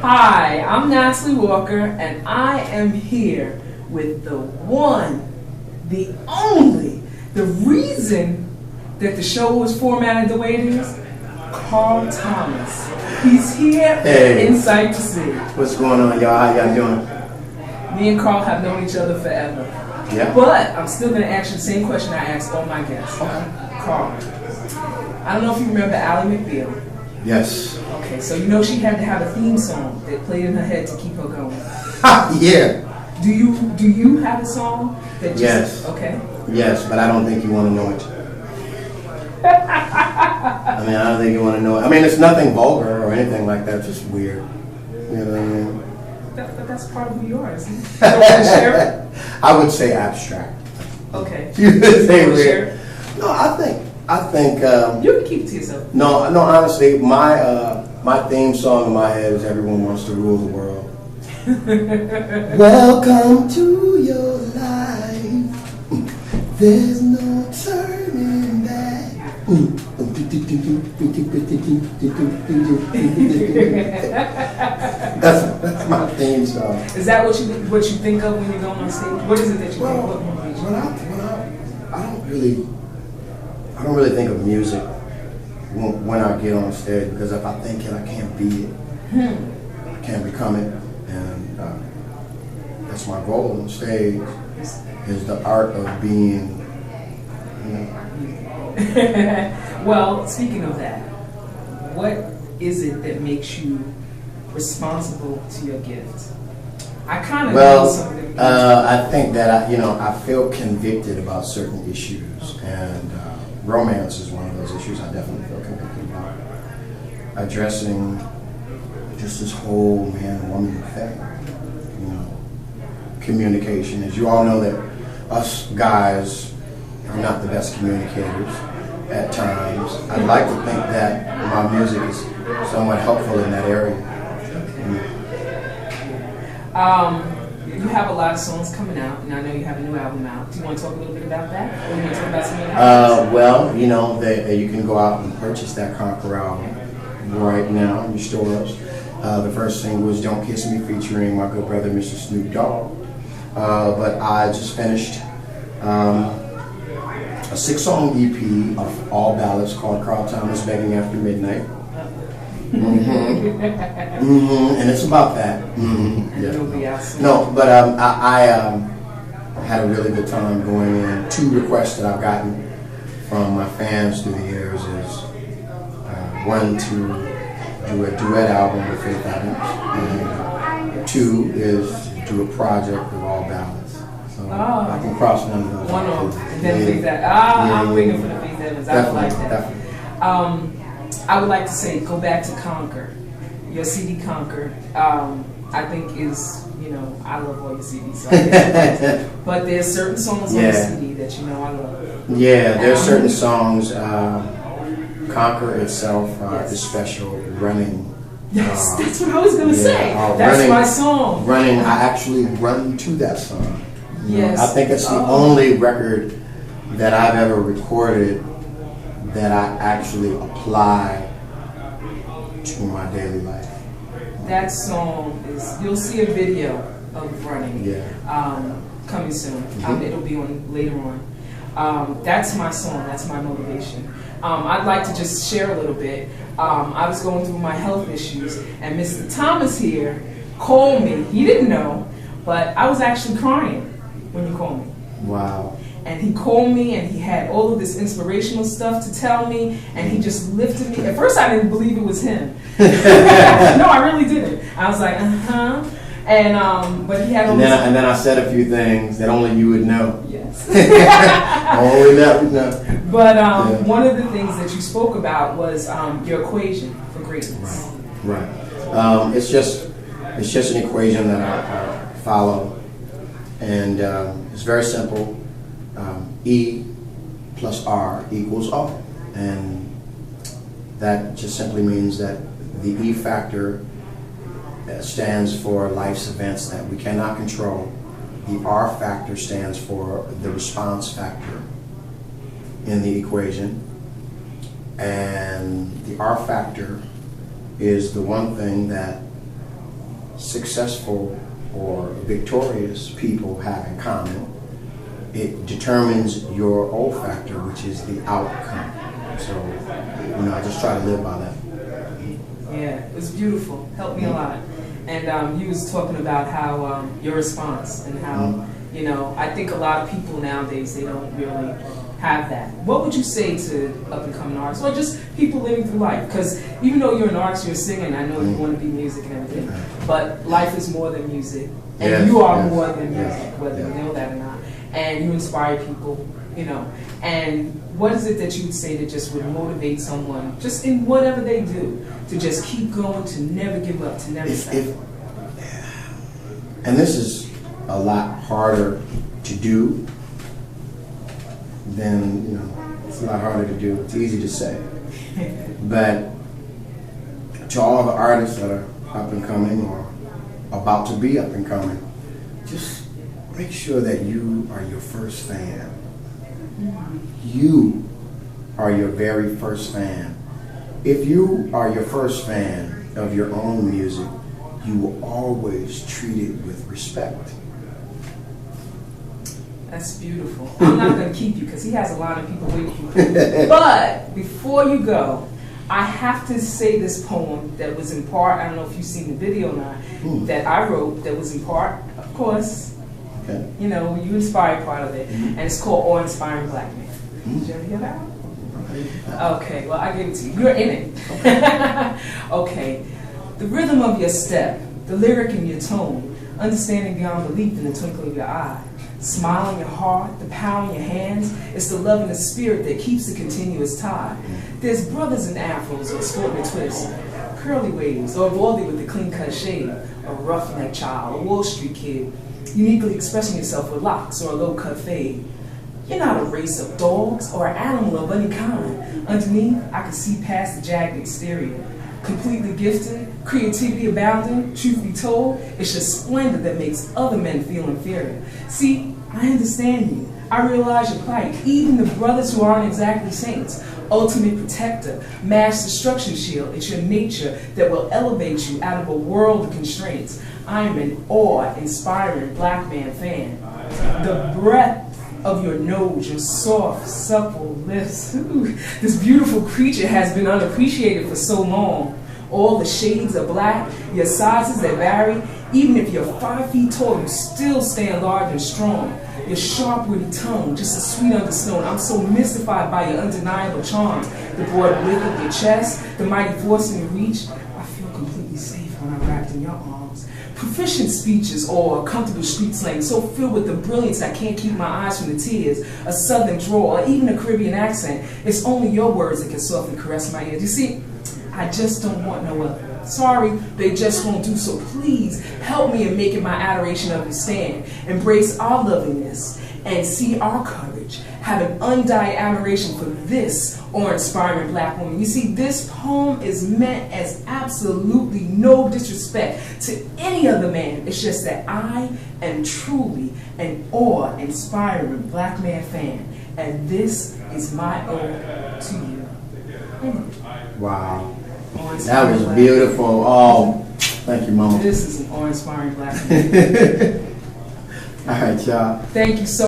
Hi, I'm Natalie Walker, and I am here with the one, the only, the reason that the show was formatted the way it is, Carl Thomas. He's here in Sight to See. What's going on, y'all? How y'all doing? Me and Carl have known each other forever. Yeah. But I'm still going to ask you the same question I ask all my guests. Okay. Carl, I don't know if you remember Ally McBeal. Yes. Okay, so you know she had to have a theme song that played in her head to keep her going. Yeah. Do you have a song that just... Yes. Okay. Yes, but I don't think you want to know it. I don't think you want to know it. It's nothing vulgar or anything like that. It's just weird. You know what I mean? But that's part of who you are, isn't it? You don't want to share it? I would say abstract. Okay. You would say want to share weird. it? No, I think. You can keep it to yourself. No. Honestly, my theme song in my head is "Everyone Wants to Rule the World." Welcome to your life. There's no turning back. That's my theme song. Is that what you think of when you're going on stage? What is it that you think of when you're on stage? I don't really think of music when I get on stage, because if I think it, I can't be it. I can't become it, and that's my goal on stage. Is the art of being. Well, speaking of that, what is it that makes you responsible to your gift? I kind of know something. I think that I feel convicted about certain issues, and romance is one of those issues I definitely feel convicted about. Addressing just this whole man-woman thing. Communication. As you all know, that us guys are not the best communicators at times. I'd like to think that my music is somewhat helpful in that area. You have a lot of songs coming out, and I know you have a new album out. Do you want to talk a little bit about that? Or you want to talk about some other Well, you can go out and purchase that Conquer album right now in your stores. The first single was Don't Kiss Me, featuring my good brother, Mr. Snoop Dogg. But I just finished a 6-song EP of all ballads called Carl Thomas Begging After Midnight. And it's about that. Yeah. No, but I had a really good time going in. 2 requests that I've gotten from my fans through the years is one, to do a duet album with Faith Evans, and 2 is to do a project of all ballads. So I can cross one of those. One off, and then Faith Evans. I'm waiting for the Faith Evans. I would like that. Definitely. I would like to say, go back to Conquer. Your CD Conquer, I think is, I love all your CDs. So but there's certain songs on the CD that I love. Yeah, there's certain songs. Conquer itself is special. Running. Yes, that's what I was going to say. That's running, my song. Running, I actually run to that song. Yes. I think it's the only record that I've ever recorded that I actually apply to my daily life. That song is, you'll see a video of Running coming soon. It'll be on later on. That's my song, that's my motivation. I'd like to just share a little bit. I was going through my health issues, and Mr. Thomas here called me. He didn't know, but I was actually crying when you called me. Wow. And he called me, and he had all of this inspirational stuff to tell me, and he just lifted me. At first, I didn't believe it was him. No, I really didn't. I was like, and but he had all this. And then I said a few things that only you would know. Yes. Only that would know. But one of the things that you spoke about was your equation for greatness. Right. It's just an equation that I follow, and it's very simple. E plus R equals R, and that just simply means that the E factor stands for life's events that we cannot control. The R factor stands for the response factor in the equation, and the R factor is the one thing that successful or victorious people have in common, it determines your O factor, which is the outcome. So, I just try to live by that. Yeah, it was beautiful. Helped me a lot. And you was talking about how your response and how, I think a lot of people nowadays, they don't really have that. What would you say to up-and-coming artists, or just people living through life? Because even though you're an artist, you're singing, I know you want to be music and everything, but life is more than music. And you are more than music, whether you know that or not. And you inspire people, And what is it that you would say that just would motivate someone, just in whatever they do, to just keep going, to never give up, to never stop? And this is a lot harder to do than, it's a lot harder to do. It's easy to say. But to all the artists that are up and coming or about to be up and coming, just make sure that you are your first fan. You are your very first fan. If you are your first fan of your own music, you will always treat it with respect. That's beautiful. I'm not going to keep you because he has a lot of people waiting for you. But before you go, I have to say this poem that was in part, I don't know if you've seen the video or not, that I wrote that was in part, of course, you inspired part of it, and it's called Awe-Inspiring Black Man. Did you ever hear that? Okay, well, I gave it to you. You're in it. Okay. The rhythm of your step, the lyric in your tone, understanding beyond belief in the twinkle of your eye, smile in your heart, the power in your hands, it's the love and the spirit that keeps the continuous tie. There's brothers in afros or sporting a twist, curly waves, or a baldy with the clean-cut shave, a roughneck child, a Wall Street kid, uniquely expressing yourself with locks or a low-cut fade. You're not a race of dogs or an animal of any kind. Underneath, I can see past the jagged exterior. Completely gifted, creativity abounding, truth be told, it's your splendor that makes other men feel inferior. See, I understand you. I realize your plight. Even the brothers who aren't exactly saints. Ultimate protector, mass destruction shield. It's your nature that will elevate you out of a world of constraints. I am an awe-inspiring black man fan. The breath of your nose, your soft, supple lips. Ooh, this beautiful creature has been unappreciated for so long. All the shades of black, your sizes that vary. Even if you're 5 feet tall, you still stand large and strong. Your sharp, witty tongue, just as sweet understone. I'm so mystified by your undeniable charms. The broad width of your chest, the mighty force in your reach. I feel completely safe when I'm wrapped in your arms. Proficient speeches or comfortable street slang, so filled with the brilliance I can't keep my eyes from the tears. A southern drawl or even a Caribbean accent. It's only your words that can softly caress my ears. You see, I just don't want no other. Sorry, they just won't do so. Please help me in making my adoration of you stand. Embrace our loveliness and see our courage. Have an undying admiration for this awe-inspiring black woman. You see, this poem is meant as absolutely no disrespect to any other man. It's just that I am truly an awe-inspiring black man fan. And this is my ode to you. Wow. That was beautiful. Oh, thank you, Mama. This is an awe-inspiring black man. All right, y'all. Thank you so much.